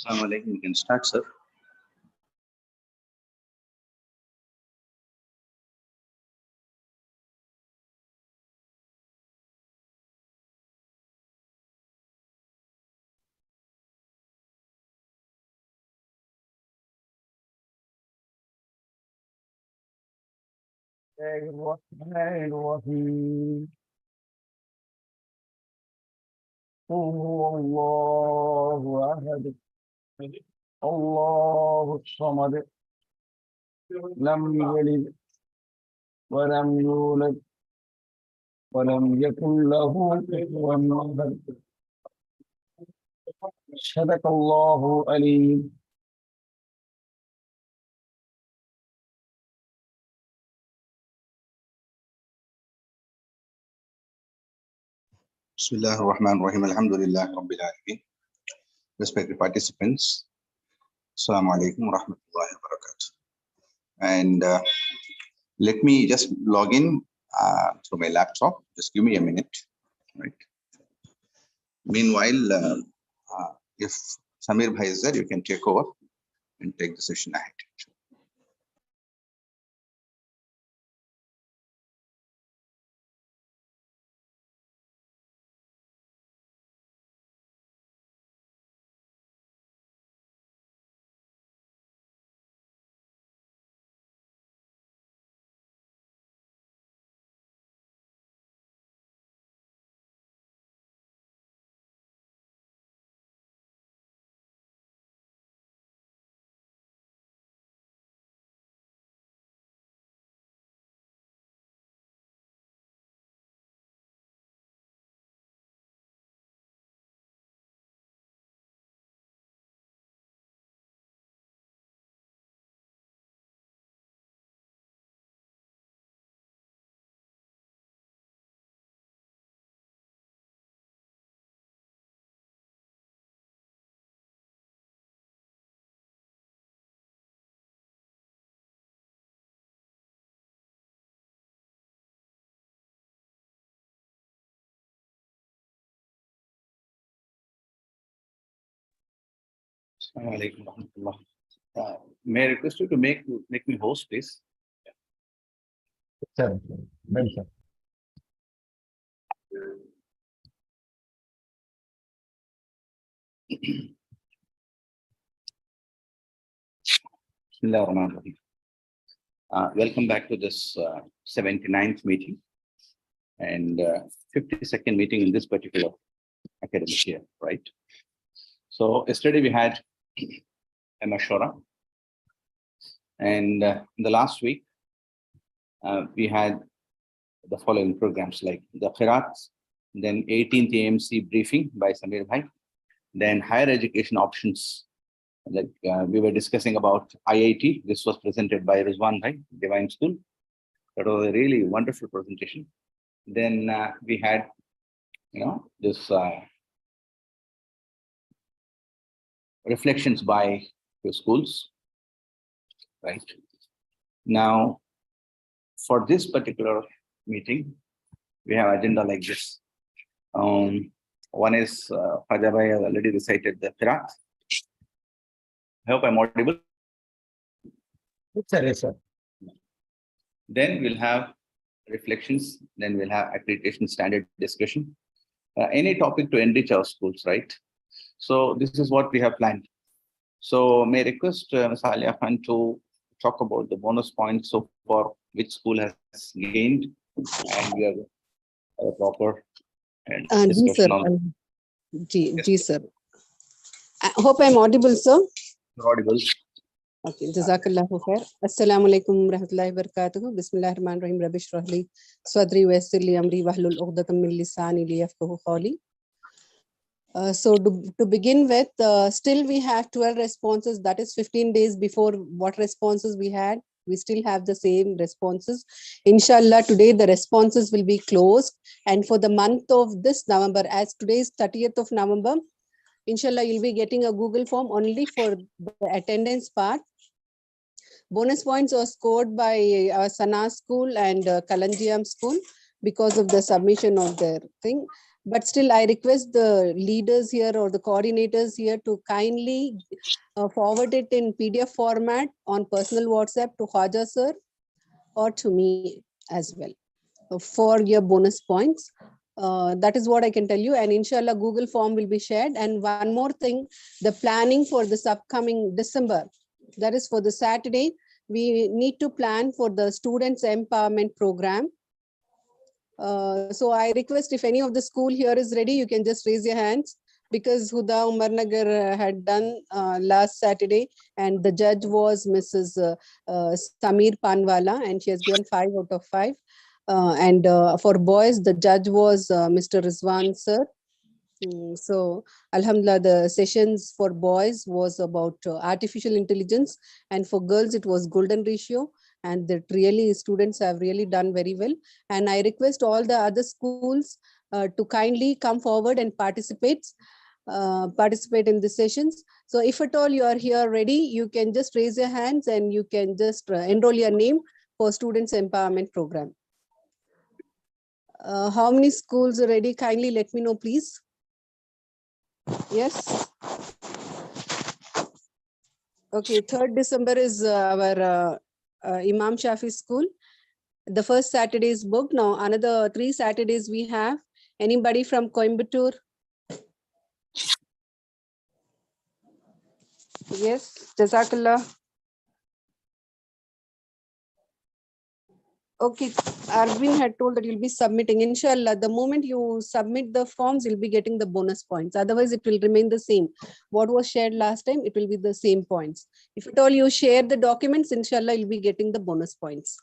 Assalamu alaikum. You can start, sir. الرحمن الرحيم قل هو الله أحد الله الصمد لم يلد ولم يولد ولم يكن له كفوا أحد صدق الله العليم. Bismillah ar-Rahman ar-Rahim. Alhamdulillah Rabbil Alameen. Respected participants, Assalamu alaikum wa rahmatullahi wa barakatuh. And let me just log in through my laptop. Just give me a minute. Right. Meanwhile, if Samir Bhai is there, you can take over and take the session ahead. Assalamu alaikum wa rahmatullah. May I request you to make me host, please? Sir, well, sir. Bismillah ar-Rahman ar-Rahim. Welcome back to this 79th meeting and 52nd meeting in this particular academic year, right? So yesterday we had a mashwara, and in the last week we had the following programs like the Qiraat, then 18th AMC briefing by Samir Bhai, then higher education options. Like we were discussing about IIT. This was presented by Rizwan Bhai, Divine School. That was a really wonderful presentation. Then we had, this reflections by the schools, right? Now, for this particular meeting, we have agenda like this. One is Khaja Bhai has already recited the Qiraat. I hope I'm audible. Yes, sir. Then we'll have reflections. Then we'll have accreditation standard discussion. Any topic to enrich our schools, right? So this is what we have planned. So may I request Ms. Alia Khan to talk about the bonus points so far, which school has gained, and we have a proper discussion on. Ji, sir. I hope I'm audible, sir. You're audible. Okay, Jazakallahu khair. Assalamu alaikum rahmatullahi barakatuhu. Bismillahir rahmanir rahim. Rabbi shrah li sadri wa yassir li amri wahlul 'uqdatam min lisani liyafqahu qawli. So to begin with, still we have 12 responses. That is 15 days before what responses we had. We still have the same responses. Inshallah, today the responses will be closed. And for the month of this November, as today is 30th of November, inshallah, you'll be getting a Google form only for the attendance part. Bonus points are scored by Sana School and Kalanjiam School because of the submission of their thing. But still, I request the leaders here or the coordinators here to kindly forward it in PDF format on personal WhatsApp to Khwaja sir or to me as well for your bonus points. That is what I can tell you. And inshallah, Google form will be shared. And one more thing, the planning for this upcoming December, that is for the Saturday, we need to plan for the students empowerment program. So I request if any of the school here is ready, you can just raise your hands, because Huda Umarnagar had done last Saturday, and the judge was Mrs. Samir Panwala, and she has given 5 out of 5. And for boys, the judge was Mr. Rizwan sir. So Alhamdulillah, the sessions for boys was about artificial intelligence, and for girls it was golden ratio, and that really students have really done very well. And I request all the other schools to kindly come forward and participate in the sessions. So if at all you are here ready, you can just raise your hands and you can just enroll your name for students empowerment program. How many schools are ready? Kindly let me know, please. Yes. Okay, 3rd December is our Imam Shafi school. The first Saturday is booked. Now another 3 Saturdays we have. Anybody from Coimbatore? Yes, Jazakallah. Okay, Arvind had told that you'll be submitting. Inshallah, the moment you submit the forms, you'll be getting the bonus points. Otherwise, it will remain the same. What was shared last time, it will be the same points. If at all you share the documents, inshallah, you'll be getting the bonus points.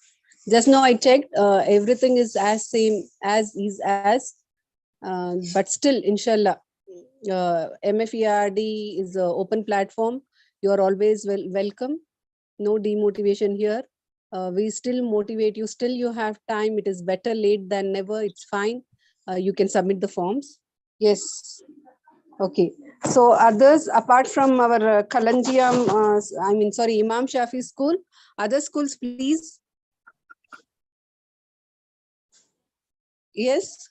Just now I checked, everything is as same as is as, but still, inshallah, MFERD is an open platform. You are always welcome. No demotivation here. We still motivate you. Still, you have time. It is better late than never. It's fine. You can submit the forms. Yes. Okay. So others, apart from our Kalanjiam, Imam Shafi school, other schools, please. Yes.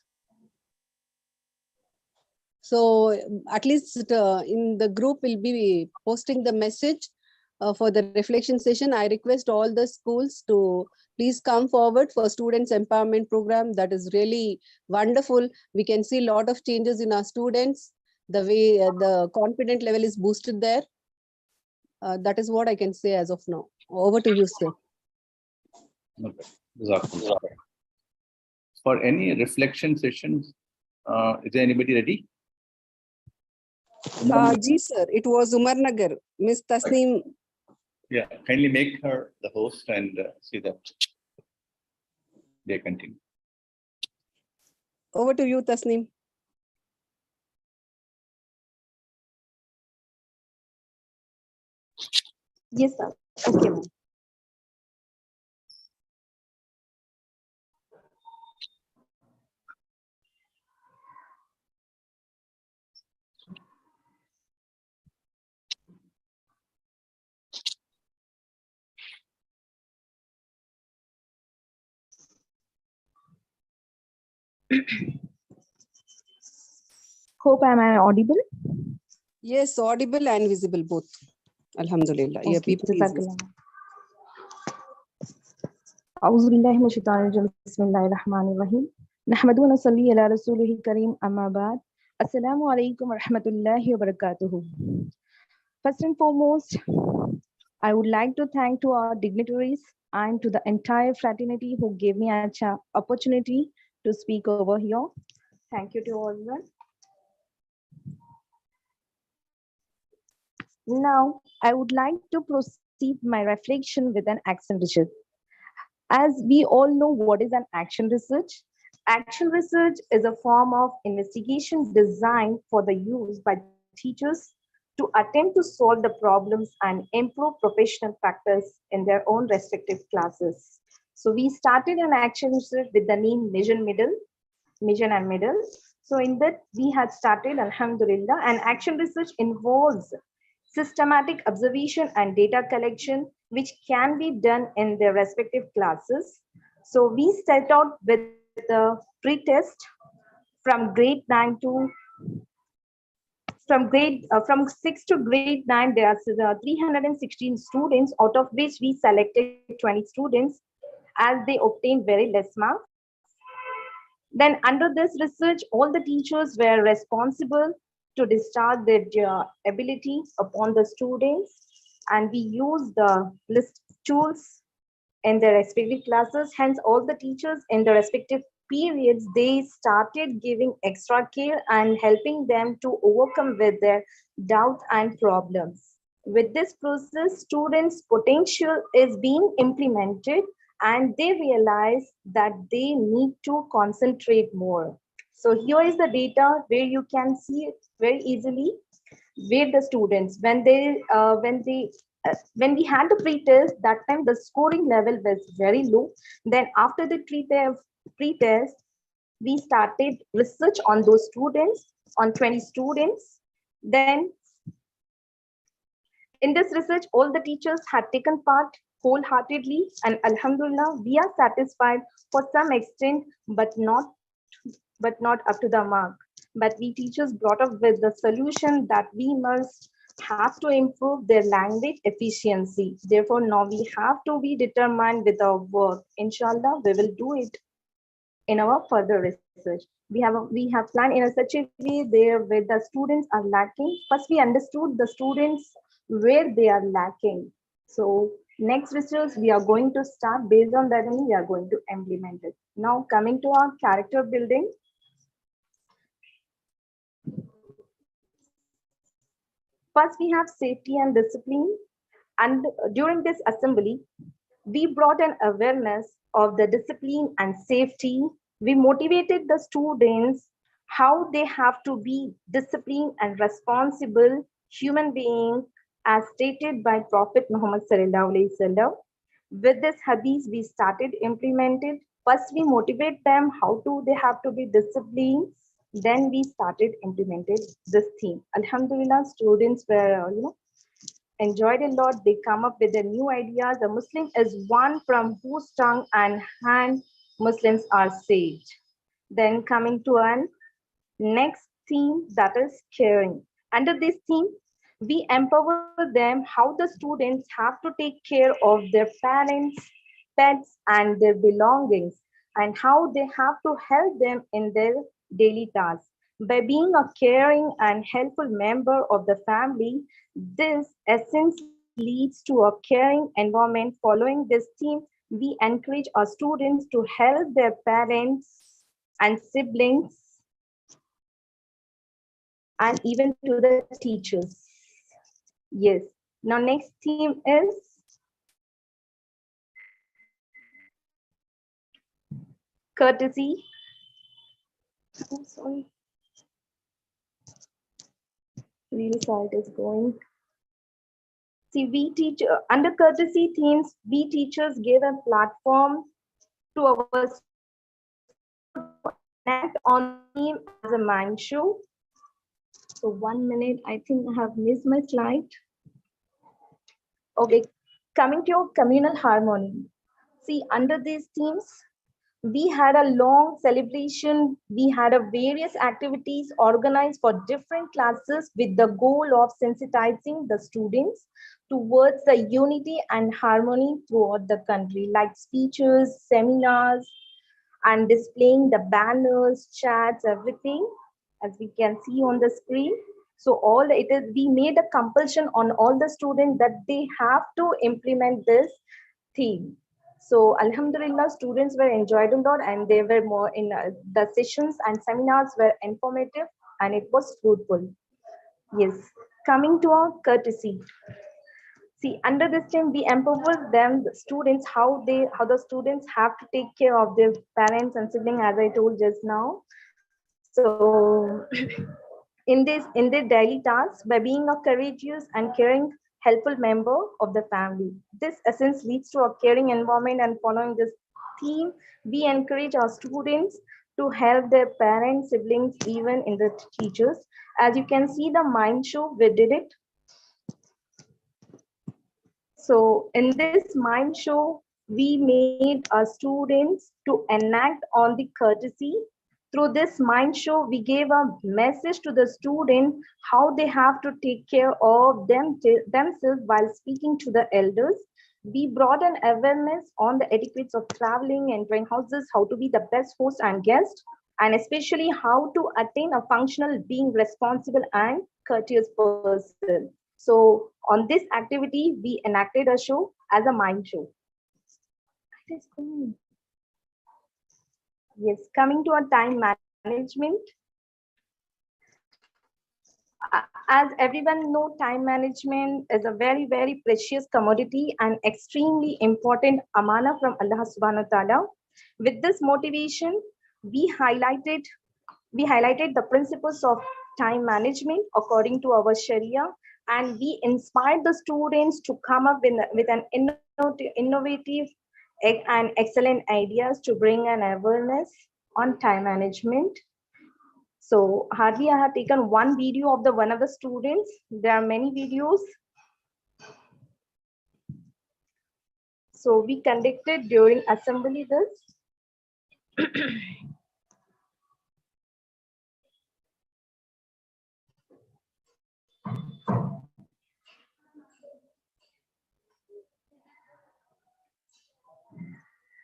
So at least in the group, we'll be posting the message for the reflection session. I request all the schools to please come forward for students empowerment program. That is really wonderful. We can see a lot of changes in our students. The way the confident level is boosted there. That is what I can say as of now. Over to you, sir. Okay. For any reflection sessions, is there anybody ready? Ji sir, it was Umarnagar, Miss Tasneem. Yeah, kindly make her the host and see that they continue. Over to you, Tasneem. Yes, sir. Okay, ma'am. Hope am I audible? Yes, audible and visible both. Alhamdulillah. Yeah, Okay, people. أعوذ بالله من الشيطان الرجيم بسم الله الرحمن الرحيم نحمده ونصلي على رسوله الكريم أما بعد السلام عليكم ورحمة الله وبركاته. First and foremost, I would like to thank to our dignitaries and to the entire fraternity who gave me an opportunity to speak over here. Thank you to everyone. Now, I would like to proceed my reflection with an action research. As we all know, what is an action research? Action research is a form of investigation designed for the use by teachers to attempt to solve the problems and improve professional practice in their own respective classes. So we started an action research with the name Mission and Middle. So in that we had started, Alhamdulillah, and action research involves systematic observation and data collection, which can be done in their respective classes. So we set out with the pre-test from grade 9 to from 6 to grade 9, there are 316 students, out of which we selected 20 students as they obtained very less marks. Then under this research, all the teachers were responsible to discharge their ability upon the students, and we used the list tools in their respective classes. Hence, all the teachers in the respective periods, they started giving extra care and helping them to overcome with their doubts and problems. With this process, students' potential is being implemented and they realize that they need to concentrate more. So here is the data where you can see it very easily where the students, when we had the pre-test, that time the scoring level was very low. Then after the pre-test, we started research on those students, on 20 students. Then in this research, all the teachers had taken part wholeheartedly, and Alhamdulillah, we are satisfied for some extent, but not up to the mark. But we teachers brought up with the solution that we must have to improve their language efficiency. Therefore, now we have to be determined with our work. Inshallah, we will do it in our further research. We have planned in such a way there where the students are lacking. First, we understood the students where they are lacking. So next research we are going to start based on that, and we are going to implement it. Now coming to our character building. First, we have safety and discipline. And during this assembly, we brought an awareness of the discipline and safety. We motivated the students how they have to be disciplined and responsible human beings as stated by Prophet Muhammad Sallallahu Alaihi Wasallam. With this hadith, we started implemented. First, we motivate them how they have to be disciplined. Then we started implemented this theme. Alhamdulillah, students were enjoyed a lot. They come up with the new ideas. The Muslim is one from whose tongue and hand Muslims are saved. Then coming to an next theme, that is caring. Under this theme, we empower them how the students have to take care of their parents, pets, and their belongings, and how they have to help them in their daily tasks. By being a caring and helpful member of the family, this essence leads to a caring environment. Following this theme, we encourage our students to help their parents and siblings and even to the teachers. Yes. Now next theme is courtesy. I'm sorry. Really sorry it is going. See, we teach under courtesy themes, we teachers give a platform to our act on theme as a mind show. So 1 minute, I think I have missed my slide. Okay, coming to your communal harmony. See, under these themes, we had a long celebration. We had a various activities organized for different classes with the goal of sensitizing the students towards the unity and harmony throughout the country, like speeches, seminars, and displaying the banners, chats, everything, as we can see on the screen. So all it is, we made a compulsion on all the students that they have to implement this theme. So Alhamdulillah, students were enjoyed a lot, and they were more in the sessions and seminars were informative, and it was fruitful. Yes, coming to our courtesy. See, under this theme, we empower them, the students, how the students have to take care of their parents and siblings, as I told just now. So in their daily tasks, by being a courageous and caring, helpful member of the family. This essence leads to a caring environment, and following this theme, we encourage our students to help their parents, siblings, even in the teachers. As you can see the mind show, we did it. So in this mind show, we made our students to enact on the courtesy Through this mind show, we gave a message to the student how they have to take care of themselves while speaking to the elders. We brought an awareness on the etiquettes of traveling, entering houses, how to be the best host and guest, and especially how to attain a functional being responsible and courteous person. So on this activity, we enacted a show as a mind show. Yes, coming to a time management. As everyone know, time management is a very, very precious commodity and extremely important amana from Allah subhanahu wa ta'ala. With this motivation, we highlighted the principles of time management according to our Sharia, and we inspired the students to come up with an innovative and excellent ideas to bring an awareness on time management. So hardly I have taken one video of one of the students. There are many videos. So we conducted during assembly this.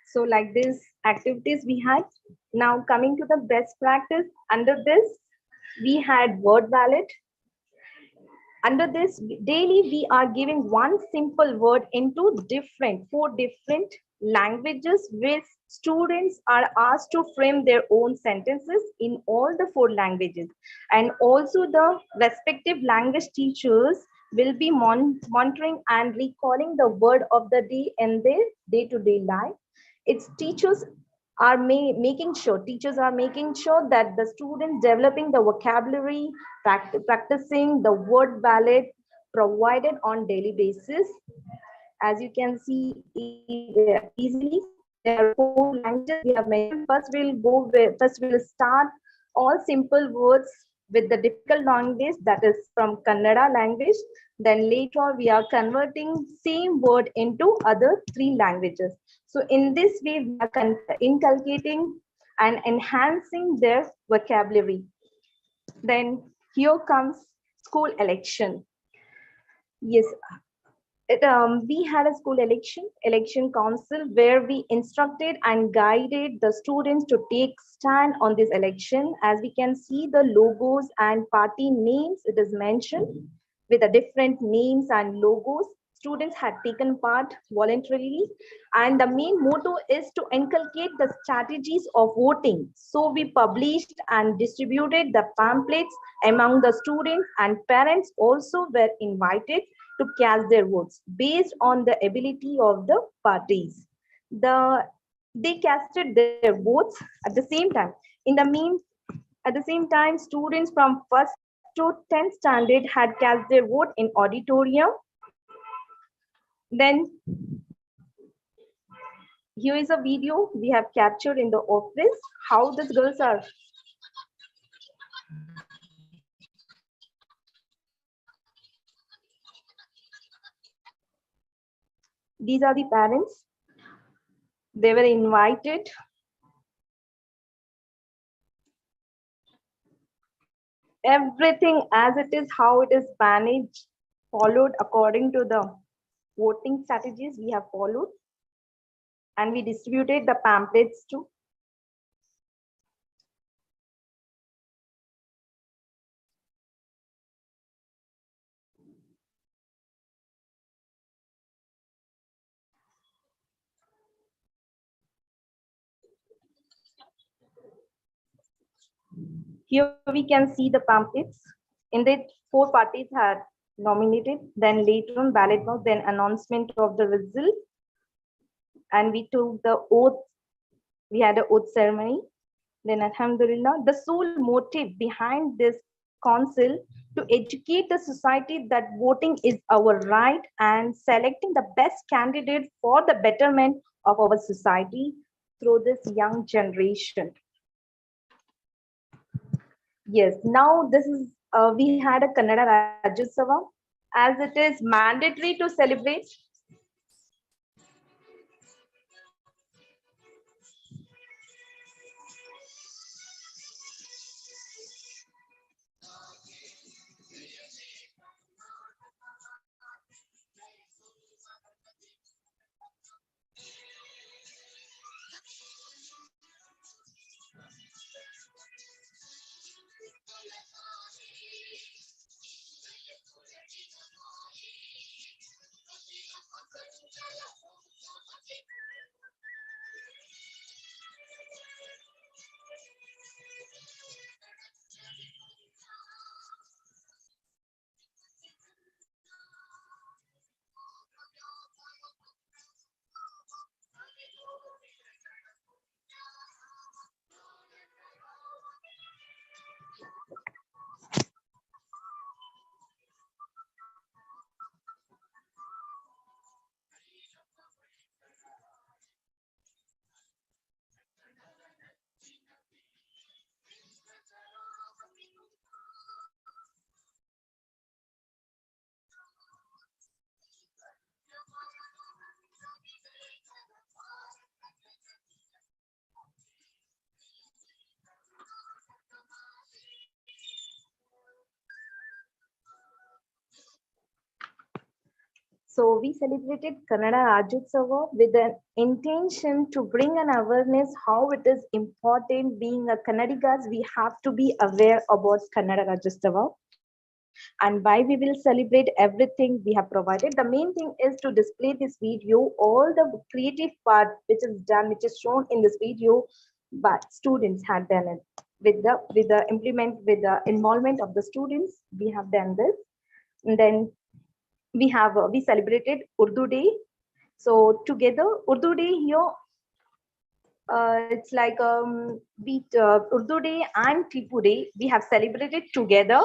So like this activities we had. Now coming to the best practice, under this, we had word wallet. Under this, daily we are giving one simple word into four different languages, where students are asked to frame their own sentences in all the four languages. And also the respective language teachers will be monitoring and recalling the word of the day in their day-to-day life. Its teachers are making sure that the students developing the vocabulary, practicing the word wallet provided on daily basis. As you can see easily, there are four languages we have mentioned. First we'll start all simple words with the difficult language, that is from Kannada language. Then later on we are converting same word into other three languages. So in this way we are inculcating and enhancing their vocabulary. Then here comes school election. Yes, we had a school election council, where we instructed and guided the students to take stand on this election. As we can see the logos and party names, it is mentioned with the different names and logos. Students had taken part voluntarily, and the main motto is to inculcate the strategies of voting. So we published and distributed the pamphlets among the students, and parents also were invited to cast their votes based on the ability of the parties. They casted their votes at the same time. At the same time, students from 1st to 10th standard had cast their vote in auditorium. Then here is a video we have captured in the office, how these girls are. These are the parents. They were invited. Everything as it is, how it is managed, followed according to the voting strategies we have followed. And we distributed the pamphlets too. Here we can see the pamphlets. In that, 4 parties had nominated, then later on ballot box, then announcement of the result, and we took the oath. We had an oath ceremony. Then alhamdulillah, the sole motive behind this council to educate the society that voting is our right and selecting the best candidate for the betterment of our society through this young generation. Yes, now this is, we had a Kannada Rajyotsava, as it is mandatory to celebrate. So we celebrated Kannada Rajyotsava with an intention to bring an awareness how it is important being a Kannadigas. We have to be aware about Kannada Rajyotsava and why we will celebrate everything we have provided. The main thing is to display this video, all the creative part which is done, which is shown in this video, but students had done it with the involvement of the students. We have done this, and then we celebrated Urdu Day. So together, Urdu Day here, it's like Urdu Day and Tipu Day. We have celebrated together.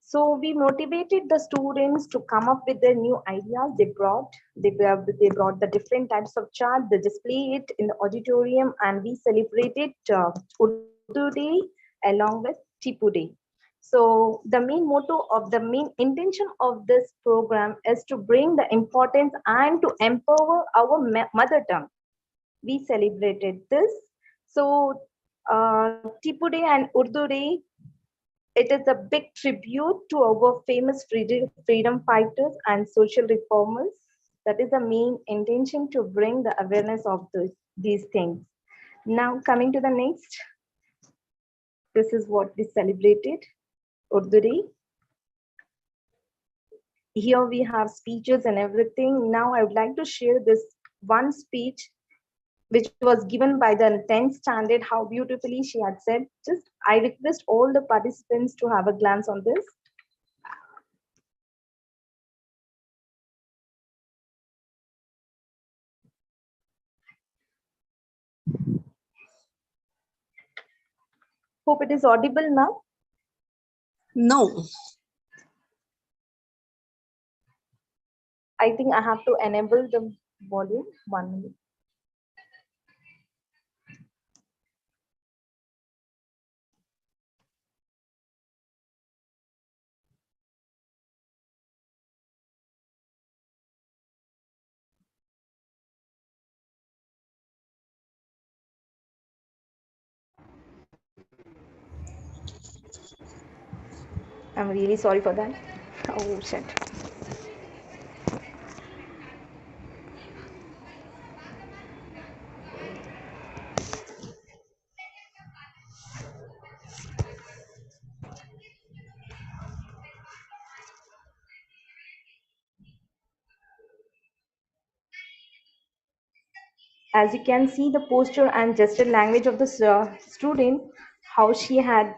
So we motivated the students to come up with their new ideas. They brought the different types of chart. They display it in the auditorium, and we celebrated Urdu Day along with Tipu Day. So the main intention of this program is to bring the importance and to empower our mother tongue. We celebrated this. So Tipu Day and Urdu Day, it is a big tribute to our famous freedom fighters and social reformers. That is the main intention, to bring the awareness of these things. Now coming to the next, this is what we celebrated, Urdu Day. Here we have speeches and everything. Now I would like to share this one speech which was given by the 10th standard, how beautifully she had said. Just I request all the participants to have a glance on this. Hope it is audible now. No. I think I have to enable the volume. 1 minute. I'm really sorry for that. Oh shit. As you can see, the posture and gesture language of the student, how she had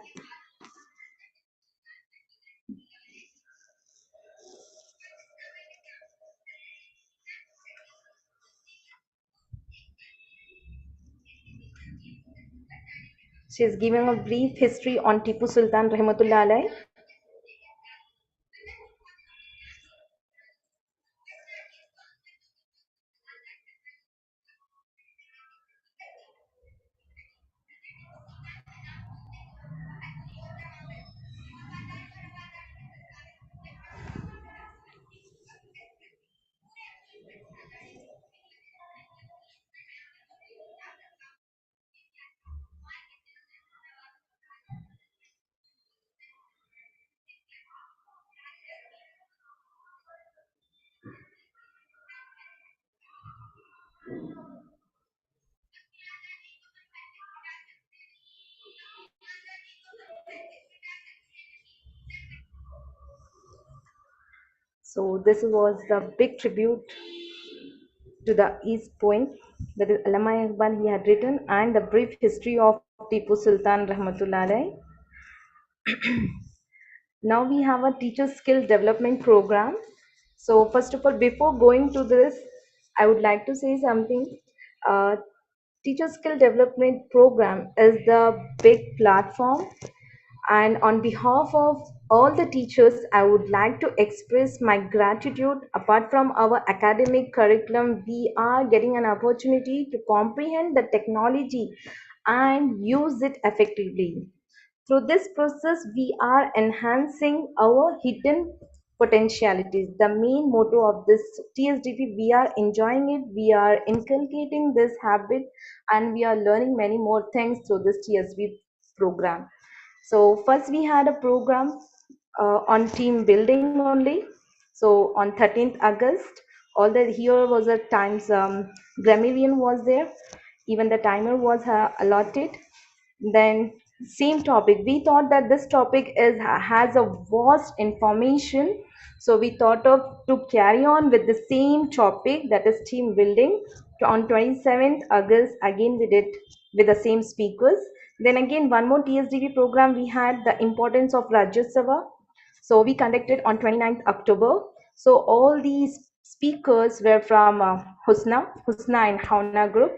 she is giving a brief history on Tipu Sultan Rahmatullah Alai. So this was the big tribute to the East Point, that is Allama Iqbal he had written, and the brief history of Tipu Sultan Rahmatullah Alai. Now we have a teacher skill development program. So first of all, before going to this, I would like to say something. Teacher Skill Development Program is the big platform, and on behalf of all the teachers, I would like to express my gratitude. Apart from our academic curriculum, we are getting an opportunity to comprehend the technology and use it effectively. Through this process, we are enhancing our hidden potentialities. The main motto of this TSDP, we are enjoying it, we are inculcating this habit, and we are learning many more things through this TSB program. So first we had a program on team building only. So on 13th August, all the here was a times grammarian was there, even the timer was allotted. Then same topic, we thought that this topic has a vast information, so we thought of to carry on with the same topic, that is team building. On 27th August again we did with the same speakers. Then again one more TSDB program, we had the importance of Rajyotsava, so we conducted on 29th October. So all these speakers were from Husna and Hauna group.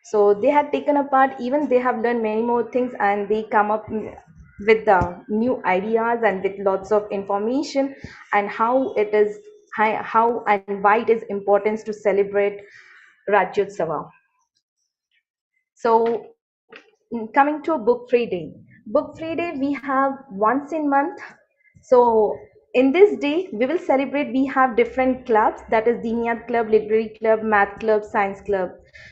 So they had taken a part, even they have learned many more things, and they come up with the new ideas and with lots of information, and how it is, how and why it is important to celebrate Rajyotsava. So coming to book free day. Book free day we have once in month. So in this day we will celebrate, we have different clubs, that is Diniyat club, literary club, math club, science club.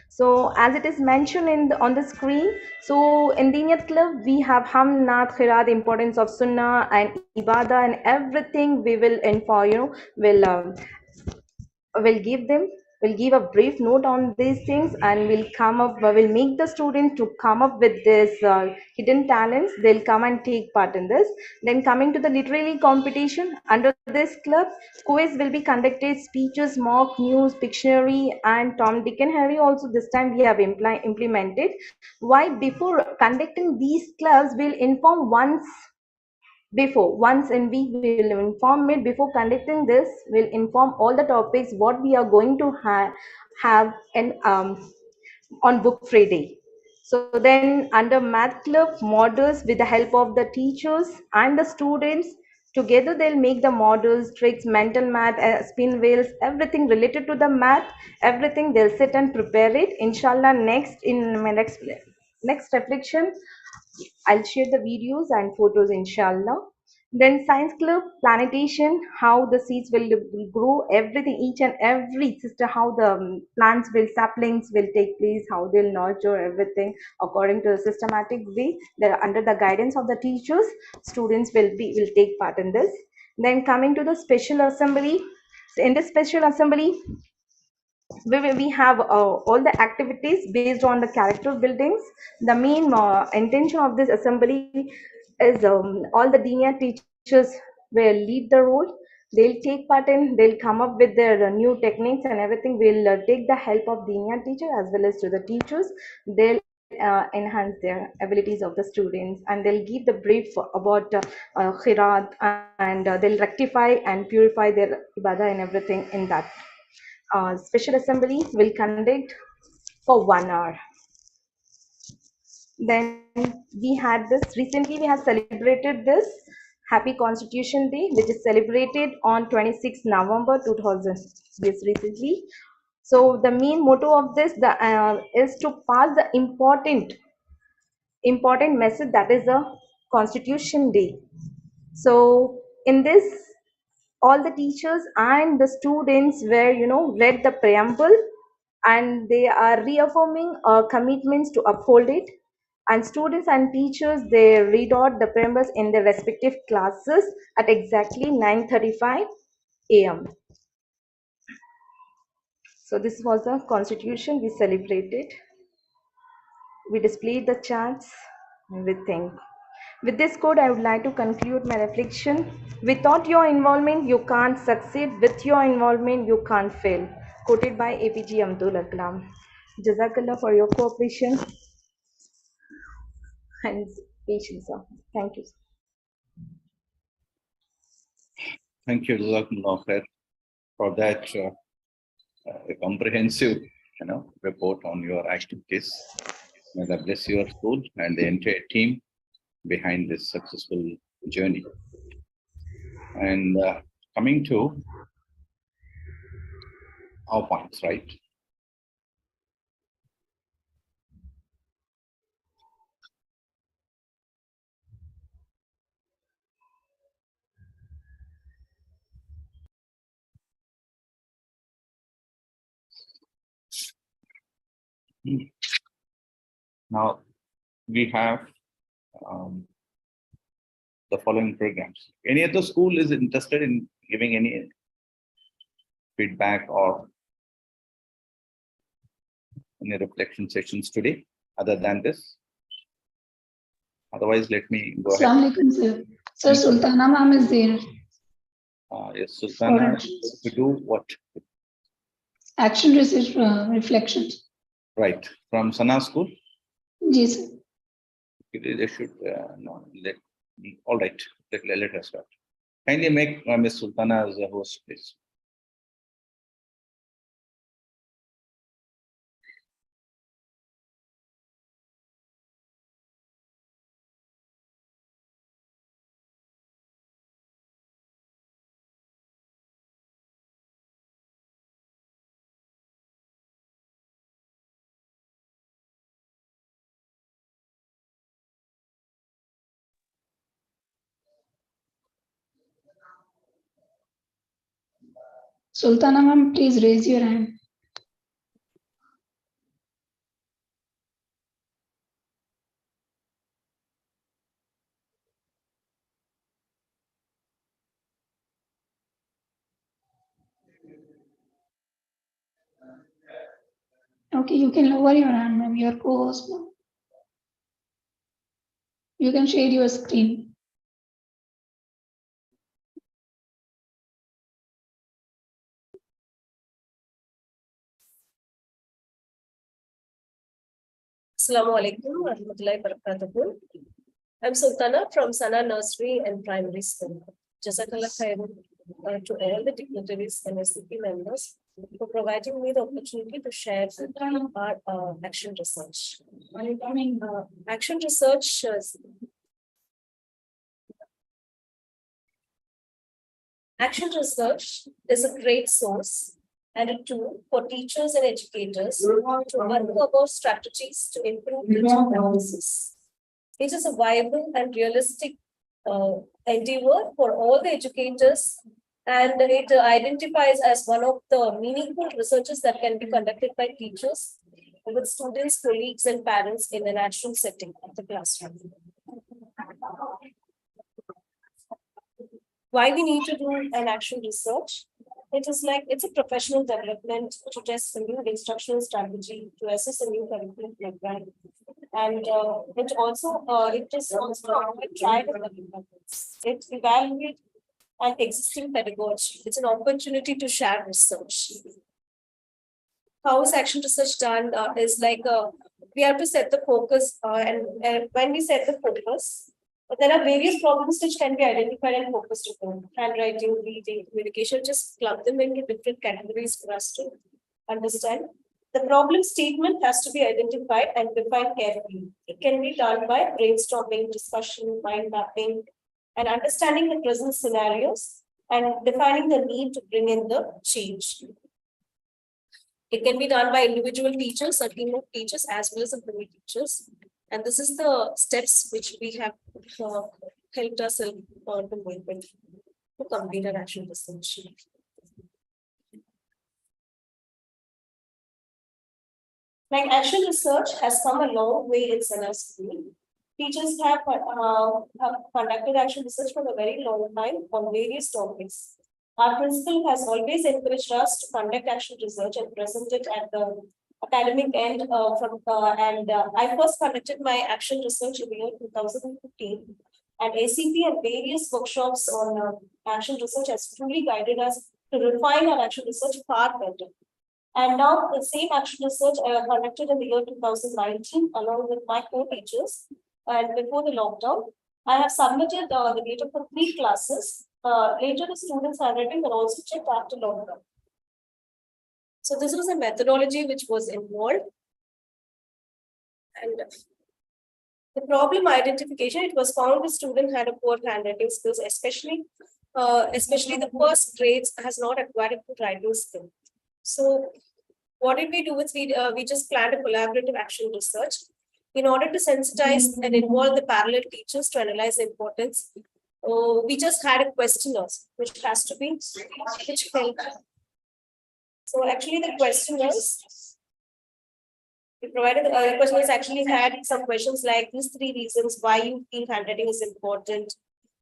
So as it is mentioned in on the screen, so in Diniyat club we have Ham, Naat, Khira, the importance of Sunnah and Ibadah and everything we will inform, will give them, will give a brief note on these things, and will come up, will make the student to come up with this hidden talents. They'll come and take part in this. Then coming to the literary competition, under this club quiz will be conducted, speeches, mock news, Pictionary, and Tom, Dick and Harry also this time we have implemented. Why? Before conducting these clubs, we'll inform once in week, we will inform it. Before conducting this, we'll inform all the topics what we are going to have in on book free day. So then under math club models, with the help of the teachers and the students together, they'll make the models, tricks, mental math, spin wheels, everything related to the math, everything they'll sit and prepare it. Inshallah, next in my next reflection I'll share the videos and photos, inshallah. Then science club, planetation, how the seeds will grow, everything, each and every sister, how the plants will, saplings will take place, how they'll nurture everything according to a systematic way. They're under the guidance of the teachers, students will take part in this. Then coming to the special assembly. So in this special assembly, we have all the activities based on the character buildings. The main intention of this assembly is all the Dina teachers will lead the role. They'll take part in, they'll come up with their new techniques and everything. We'll take the help of Dina teacher as well as to the teachers. They'll enhance their abilities of the students, and they'll give the brief about khirat, and they'll rectify and purify their ibadah and everything in that. Special assembly will conduct for 1 hour. Then we had this, recently we have celebrated this Happy Constitution Day, which is celebrated on 26 November 2000, this recently. So the main motto of this is to pass the important message, that is the Constitution Day. So in this, all the teachers and the students were, read the preamble, and they are reaffirming commitments to uphold it. And students and teachers, they read out the preambles in their respective classes at exactly 9:35 a.m. So this was the Constitution we celebrated. We displayed the charts, everything. With this quote, I would like to conclude my reflection. Without your involvement, you can't succeed. With your involvement, you can't fail. Quoted by APJ Abdul Kalam. Jazakallah for your cooperation and patience, sir. Thank you. Thank you, Jazakumullah khair, for that comprehensive report on your activities. May God bless your school and the entire team behind this successful journey. And coming to our points, right? Now we have the following programs. Any other school is interested in giving any feedback or any reflection sessions today other than this? Otherwise, let me go ahead. Assalamu alaikum, sir. Sir, Sultana ma'am is there. Yes, Sultana, to do what? Action research reflections. Right, from Sana school? Yes, sir. They should, no, all right, let us start. Kindly make Ms. Sultana as a host, please. Sultana ma'am, please raise your hand. Okay, you can lower your hand, ma'am. Your co-host, ma'am. You can share your screen. Assalamu alaikum wa rahmatullahi wa barakatuh. I'm Sultana from Sana Nursery and Primary School. Jazakallah khairan to all the dignitaries and SEP members for providing me the opportunity to share our action research. Action research is a great source and a tool for teachers and educators to work about strategies to improve teaching practices. It is a viable and realistic endeavor for all the educators, and it identifies as one of the meaningful researches that can be conducted by teachers with students, colleagues, and parents in a natural setting of the classroom. Why we need to do an action research? It's a professional development to test a new instructional strategy, to assess a new curriculum program. And it also tried methods. It evaluates an existing pedagogy. It's an opportunity to share research. How is action research done? Is we have to set the focus, and when we set the focus, there are various problems which can be identified and focused upon: handwriting, reading, communication. Just club them into different categories for us to understand. The problem statement has to be identified and defined carefully. It can be done by brainstorming, discussion, mind mapping, and understanding the present scenarios and defining the need to bring in the change. It can be done by individual teachers, a team of teachers, as well as the community teachers. And this is the steps which we have helped us to complete an action research. Action research has come a long way in Sana School. Teachers have conducted action research for a very long time on various topics. Our principal has always encouraged us to conduct action research and present it at the academic end. I first conducted my action research in the year 2015, and SEP and various workshops on action research has truly guided us to refine our action research far better. And now the same action research I conducted in the year 2019 along with my co-teachers, and before the lockdown, I have submitted the data for 3 classes. Later the students' handwriting were also checked after lockdown. So this was a methodology which was involved. And the problem identification, it was found the student had a poor handwriting skills, especially the first grades has not acquired a good writing skill. So what did we do with we just planned a collaborative action research in order to sensitize and involve the parallel teachers to analyze the importance. We just had a questionnaires which has to be which help. So actually the questionnaires we provided the questionnaires actually had some questions like these 3 reasons why you feel handwriting is important.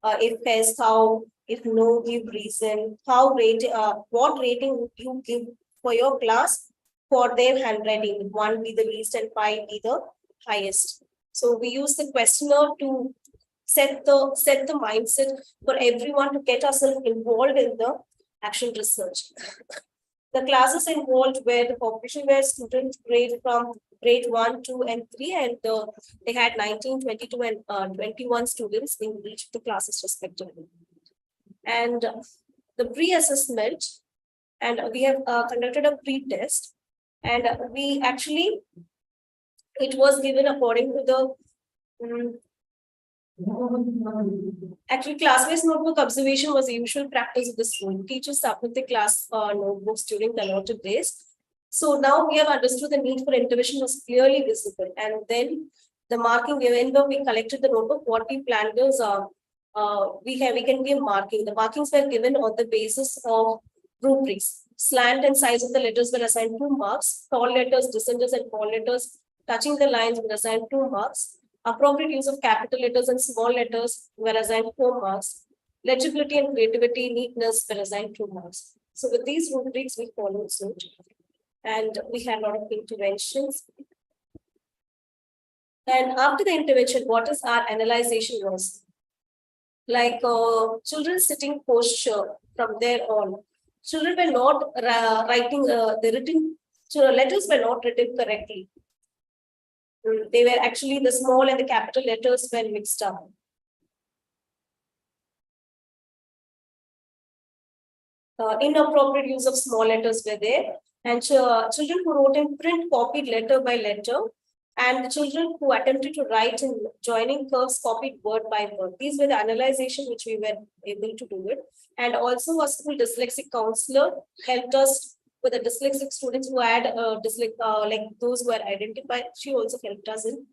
If yes, how, if no, give reason, how rate, what rating would you give for your class for their handwriting, 1 be the least and 5 be the highest. So we use the questionnaire to set the mindset for everyone to get ourselves involved in the action research. The classes involved were the population were students grade from grade 1, 2, and 3, and they had 19, 22, and 21 students in each of the classes respectively. And the pre-assessment, and we have conducted a pre-test, and we actually, it was given according to the actually, class-based notebook observation was the usual practice of the school. Teachers submit the class notebooks during the allotted days. So now we have understood the need for intervention was clearly visible. And then the marking, even though we collected the notebook, what we planned is we can give marking. The markings were given on the basis of rubrics. Slant and size of the letters were assigned 2 marks. Tall letters, dissenters, and tall letters touching the lines were assigned 2 marks. Appropriate use of capital letters and small letters were assigned 4 marks. Legibility and creativity, neatness were assigned 2 marks. So with these rubrics, we followed suit. And we had a lot of interventions. And after the intervention, what is our analyzation was? Like children sitting posture from there on. Children were not writing, the written, so letters were not written correctly. They were actually the small and the capital letters were mixed up. Inappropriate use of small letters were there, and children who wrote in print copied letter by letter, and the children who attempted to write in joining curves copied word by word. These were the analyzation which we were able to do it. And also a school dyslexic counselor helped us with the dyslexic students who had like those who were identified. She also helped us in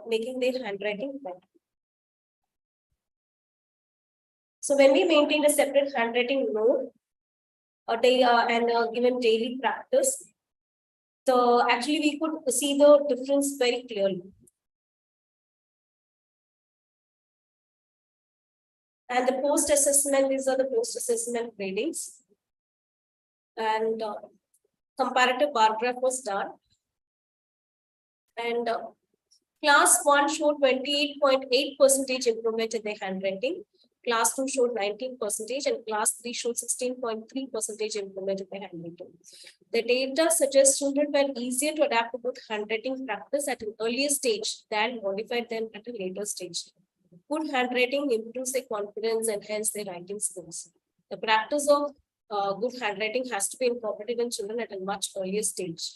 making their handwriting better. So when we maintained a separate handwriting note, given daily practice, so actually we could see the difference very clearly. And the post-assessment, these are the post-assessment gradings. And comparative bar graph was done. And class 1 showed 28.8% improvement in their handwriting. Class 2 showed 19% and class 3 showed 16.3% improvement in their handwriting. The data suggests children were easier to adapt to good handwriting practice at an earlier stage than modified them at a later stage. Good handwriting improves their confidence and hence their writing skills. The practice of good handwriting has to be incorporated in children at a much earlier stage.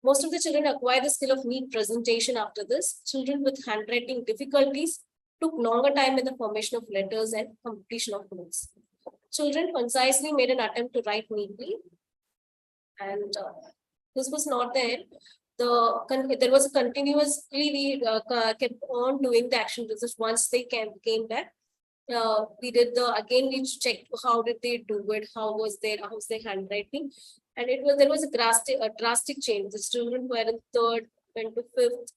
Most of the children acquire the skill of neat presentation after this. Children with handwriting difficulties took longer time in the formation of letters and completion of notes. Children concisely made an attempt to write neatly, and this was not there. There was a continuously we kept on doing the action research. Once they came back, we did we checked how did they do it, how's their handwriting, and there was a drastic change. The children were in 3rd, went to 5th.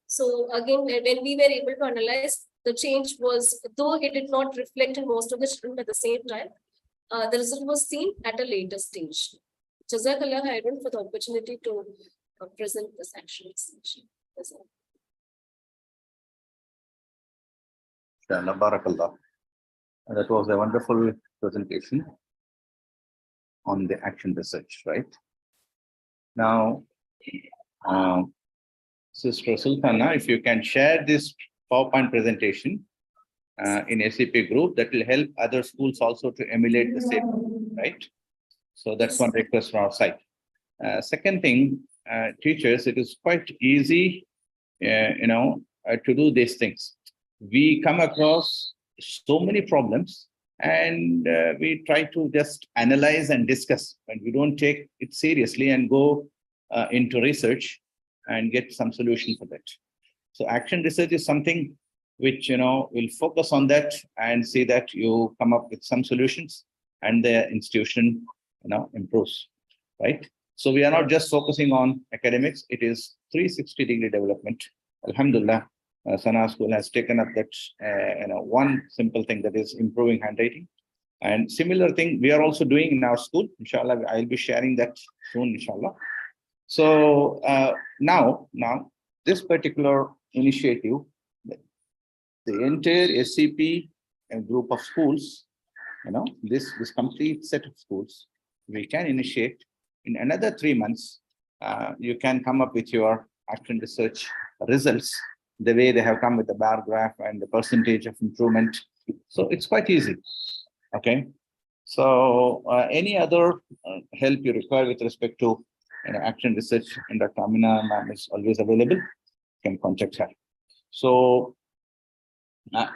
So again, when we were able to analyze, the change was, though it did not reflect in most of the children at the same time, the result was seen at a later stage. Jazakallah khairan for the opportunity to present this action research. Barakallah. That was a wonderful presentation on the action research, right? Now, Sister Sultana, if you can share this PowerPoint presentation in SEP group, that will help other schools also to emulate the same, right? So that's one request from our side. Second thing, teachers, it is quite easy, to do these things. We come across so many problems and we try to just analyze and discuss, and we don't take it seriously and go into research and get some solution for that. So action research is something which, will focus on that and see that you come up with some solutions and the institution, improves, right? So we are not just focusing on academics, it is 360-degree development. Alhamdulillah, Sana School has taken up that, one simple thing, that is improving handwriting. And similar thing we are also doing in our school. Inshallah, I'll be sharing that soon, inshallah. So now this particular initiative, the entire SEP group of schools, this complete set of schools, we can initiate in another 3 months. You can come up with your action research results, the way they have come with the bar graph and the percentage of improvement. So it's quite easy. Okay. So any other help you require with respect to action research, and Dr. Amina ma'am is always available. You can contact her. So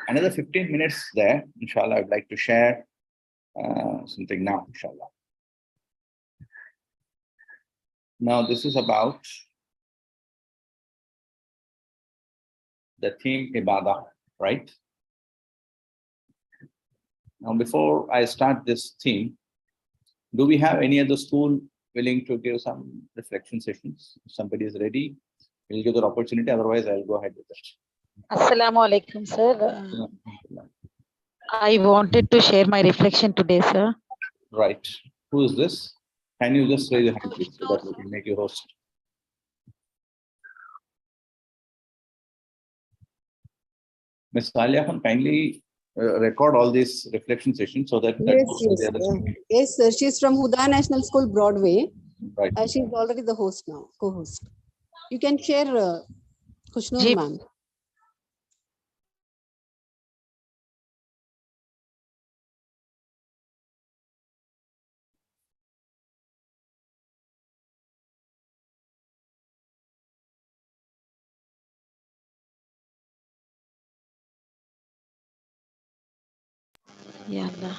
another 15 minutes there, inshallah. I'd like to share something now, inshallah. Now this is about the theme Ibadah, right? Now, before I start this theme, do we have any other school willing to give some reflection sessions? If somebody is ready, we'll give the opportunity. Otherwise, I'll go ahead with that. Assalamu alaikum, sir. I wanted to share my reflection today, sir. Right. Who is this? Can you just raise your hand, please, so that we can make you host? Ms. Talia, kindly record all these reflection sessions so that Yes, sir. She's from Huda National School, Broadway. Right. She's already the host now, co-host. You can share, Khushnoor ma'am. Ya Allah.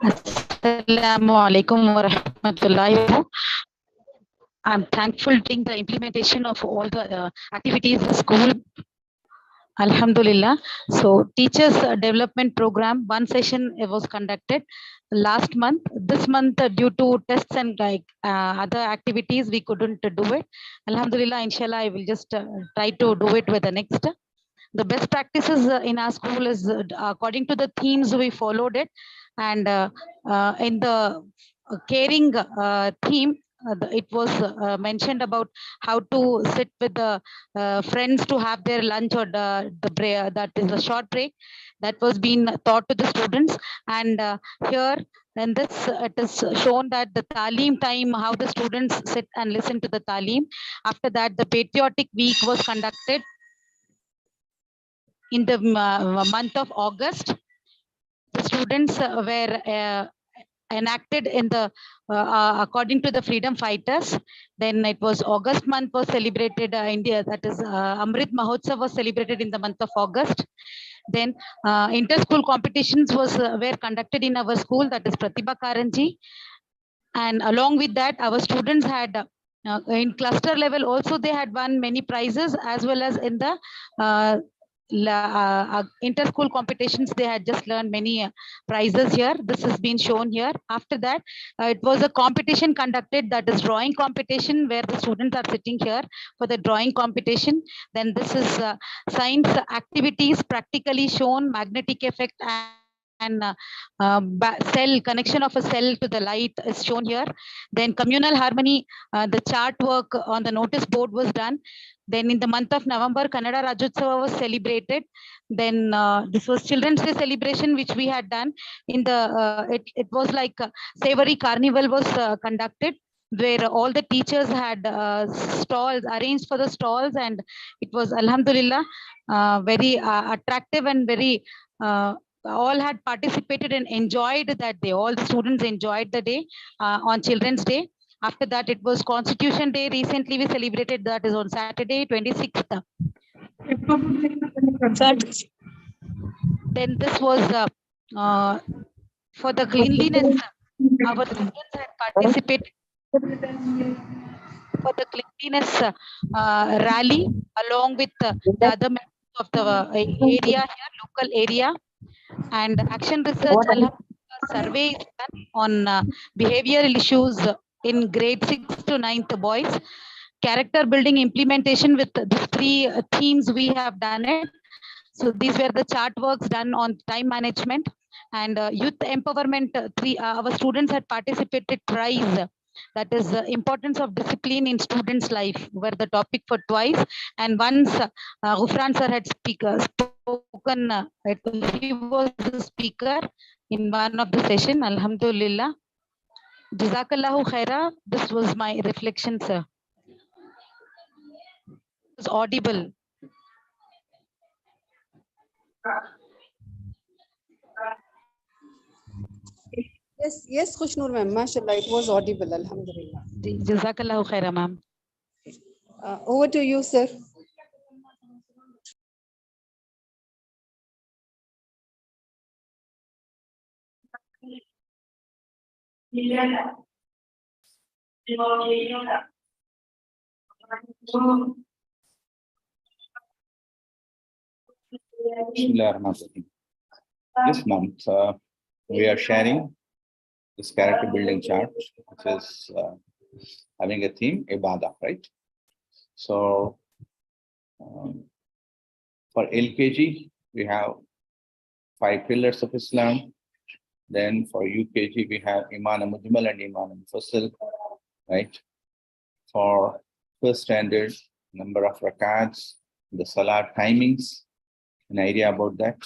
Assalamu alaikum wa rahmatullahi. I'm thankful during the implementation of all the activities in school. Alhamdulillah. So teachers development program, one session was conducted last month. This month, due to tests and other activities, we couldn't do it. Alhamdulillah, inshallah, I will just try to do it with the next. The best practices in our school is according to the themes we followed it, and in the caring theme, it was mentioned about how to sit with the friends to have their lunch or the break, that is a short break, that was being taught to the students. And here in this, it is shown that the Talim time, how the students sit and listen to the Talim. After that, the patriotic week was conducted in the month of August. The students were enacted in the according to the freedom fighters. Then it was August month was celebrated India, that is Amrit Mahotsav was celebrated in the month of August. Then inter-school competitions were conducted in our school, that is Pratibha Karanji. And along with that, our students had in cluster level also, they had won many prizes, as well as in the inter-school competitions, they had just learned many prizes here. This has been shown here. After that, it was a competition conducted, that is drawing competition, where the students are sitting here for the drawing competition. Then this is science activities practically shown, magnetic effect and cell connection of a cell to the light is shown here. Then communal harmony, the chart work on the notice board was done. Then in the month of November, Kannada Rajotsava was celebrated. Then this was Children's Day celebration, which we had done. In the it was like savory carnival was conducted, where all the teachers had stalls arranged for the stalls, and it was Alhamdulillah very attractive and very all had participated and enjoyed that day. All the students enjoyed the day on Children's Day. After that, it was Constitution Day. Recently, we celebrated that is on Saturday, 26th. Then this was for the cleanliness. Our students had participated for the cleanliness rally along with the other members of the area here, local area. And action research survey is done on behavioral issues in grade 6 to 9th boys. Character building implementation with the three themes we have done it. So these were the chart works done on time management and youth empowerment. Our students had participated thrice. That is the importance of discipline in students' life were the topic for twice. And once Ghufran sir had spoken, he was the speaker in one of the session. Alhamdulillah. Jazakallahu khaira. This was my reflection, sir. It was audible. Yes, Khushnur ma'am, mashallah, it was audible, alhamdulillah. Jazakallahu khaira, ma'am. Over to you, sir. This month, we are sharing this character building chart, which is having a theme, Ibadah, right? So, for LKG, we have 5 pillars of Islam. Then for UKG, we have Iman Mujmal and Iman Mufassal, right? For first standard, number of rakats, the salat timings, an idea about that.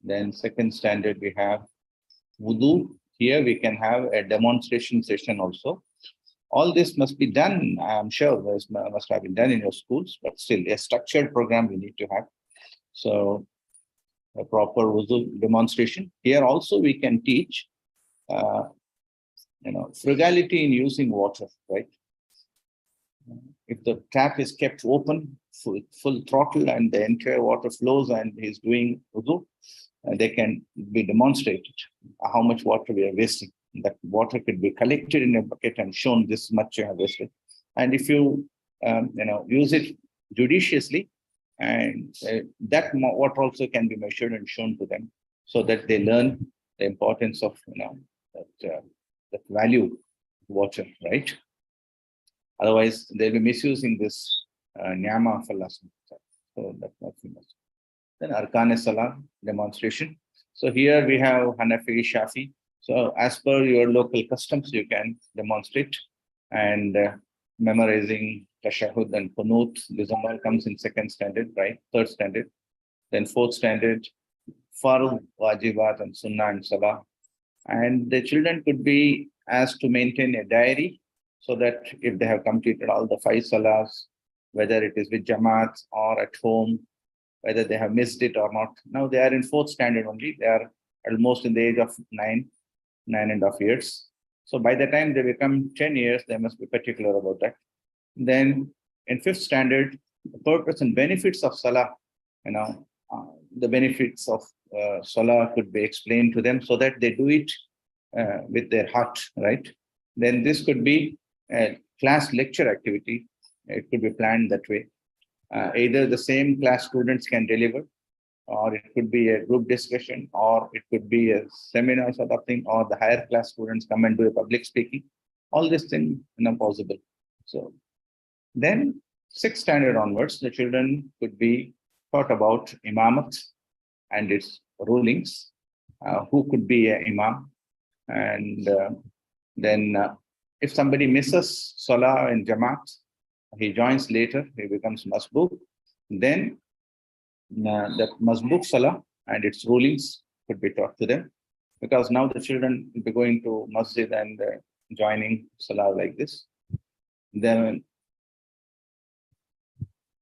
Then second standard, we have wudu. Here we can have a demonstration session also. All this must be done. I'm sure this must have been done in your schools, but still a structured program we need to have. So a proper wudu demonstration. Here also we can teach, frugality in using water, right? If the tap is kept open, full throttle, and the entire water flows and he's doing wudu, they can be demonstrated how much water we are wasting. That water could be collected in a bucket and shown this much you have wasted. And if you, use it judiciously, and that water also can be measured and shown to them, so that they learn the importance of, that value of water, right? Otherwise, they'll be misusing this Nyama of Allah. So that's not famous. Then Arkan Salah demonstration. So here we have Hanafi, Shafi. So as per your local customs, you can demonstrate, and memorizing Tashahud and Qunut. This all comes in second standard, right? Third standard. Then fourth standard, Farud, Wajibat, and Sunnah and Salah. And the children could be asked to maintain a diary, so that if they have completed all the 5 salahs, whether it is with Jamaat or at home, whether they have missed it or not. Now they are in 4th standard only. They are almost in the age of 9.5 years. So by the time they become 10 years, they must be particular about that. Then in 5th standard, the purpose and benefits of Salah, the benefits of Salah could be explained to them, so that they do it with their heart, right? Then this could be a class lecture activity. It could be planned that way. Either the same class students can deliver, or it could be a group discussion, or it could be a seminar sort of thing, or the higher class students come and do a public speaking. All these things are possible. So then 6th standard onwards, the children could be taught about Imamat and its rulings, who could be an imam. And then if somebody misses Salah in Jamaat, he joins later, he becomes Masbuk, then the Masbuk Salah and its rulings could be taught to them. Because now the children will be going to Masjid and joining Salah like this. Then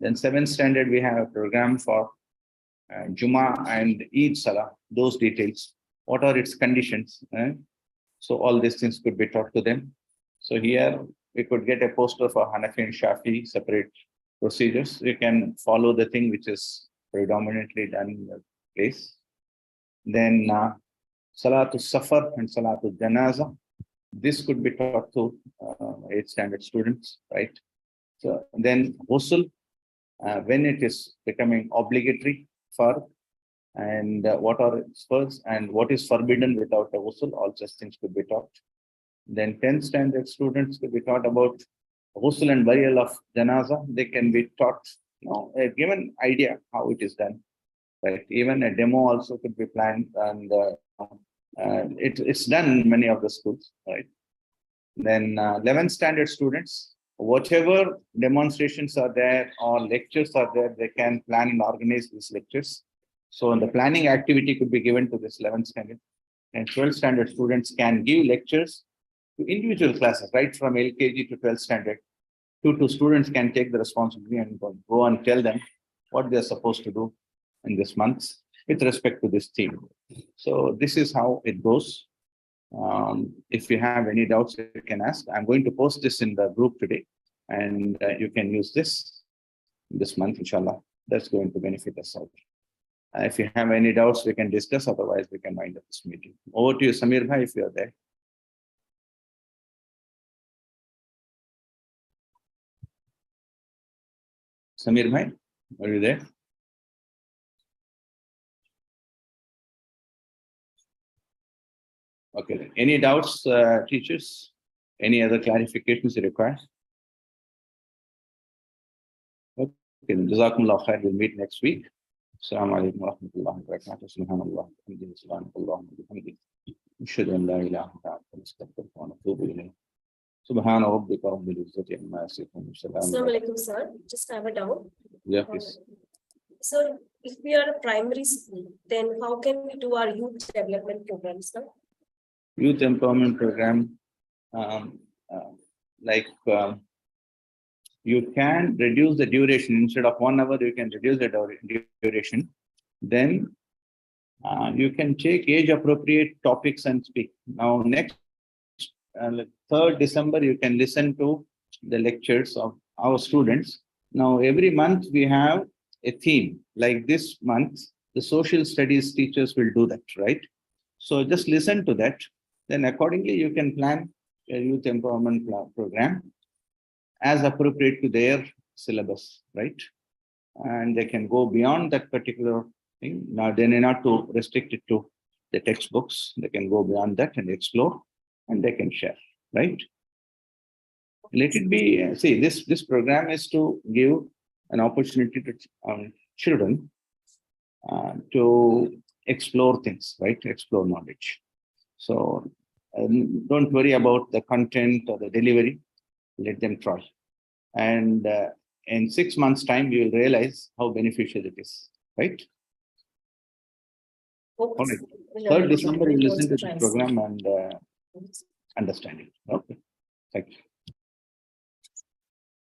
7th standard, we have a program for Juma and Eid Salah, those details. What are its conditions? So all these things could be taught to them. So here we could get a poster for Hanafi and Shafi, separate procedures. We can follow the thing which is predominantly done in the place. Then Salatul Safar and Salatul Janaza. This could be taught to 8th standard students, right? So then Ghusl, when it is becoming obligatory for, and what are its first and what is forbidden without a ghusl, all such things could be taught. Then 10th standard students could be taught about ghusl and burial of janaza. They can be taught, a given idea how it is done, right? Even a demo also could be planned, and it's done in many of the schools, right? Then 11th standard students, whatever demonstrations are there or lectures are there, they can plan and organize these lectures. So the planning activity could be given to this 11th standard. And 12th standard students can give lectures to individual classes, right from LKG to 12th standard. Two students can take the responsibility and go and tell them what they're supposed to do in this month with respect to this theme. So this is how it goes. If you have any doubts, you can ask. I'm going to post this in the group today, and you can use this month, inshallah. That's going to benefit us all. If you have any doubts, we can discuss. Otherwise, we can wind up this meeting. Over to you, Samir Bhai, if you are there. Samir Bhai, are you there? Okay. Any doubts, teachers? Any other clarifications you require? Okay. Jazakumullah khair. We'll meet next week. Assalamu alaikum wa rahmatullahi wa barakatuh. Subhanallah. Subhanallah. Ashhadu an la ilaha illa anta astaghfiruka wa atubu ilayk. Subhana rabbika rabbil izzati amma yasifun. Assalamu alaikum, sir. Just have a doubt. Yeah, please. So if we are a primary school, then how can we do our youth development programs, sir? Youth empowerment program, you can reduce the duration. Instead of 1 hour, you can reduce the duration. Then you can take age appropriate topics and speak. Now next 3rd December, you can listen to the lectures of our students. Now every month we have a theme. Like this month, the social studies teachers will do that, right? So just listen to that. Then accordingly, you can plan a youth empowerment program as appropriate to their syllabus, right? And they can go beyond that particular thing. Now they need not to restrict it to the textbooks. They can go beyond that and explore, and they can share, right? Let it be, see, this program is to give an opportunity to children to explore things, right? Explore knowledge. So don't worry about the content or the delivery. Let them try. And in 6 months' time, you will realize how beneficial it is, right? All right. 3rd December, you listen to the program and understand it. Okay. Thank you.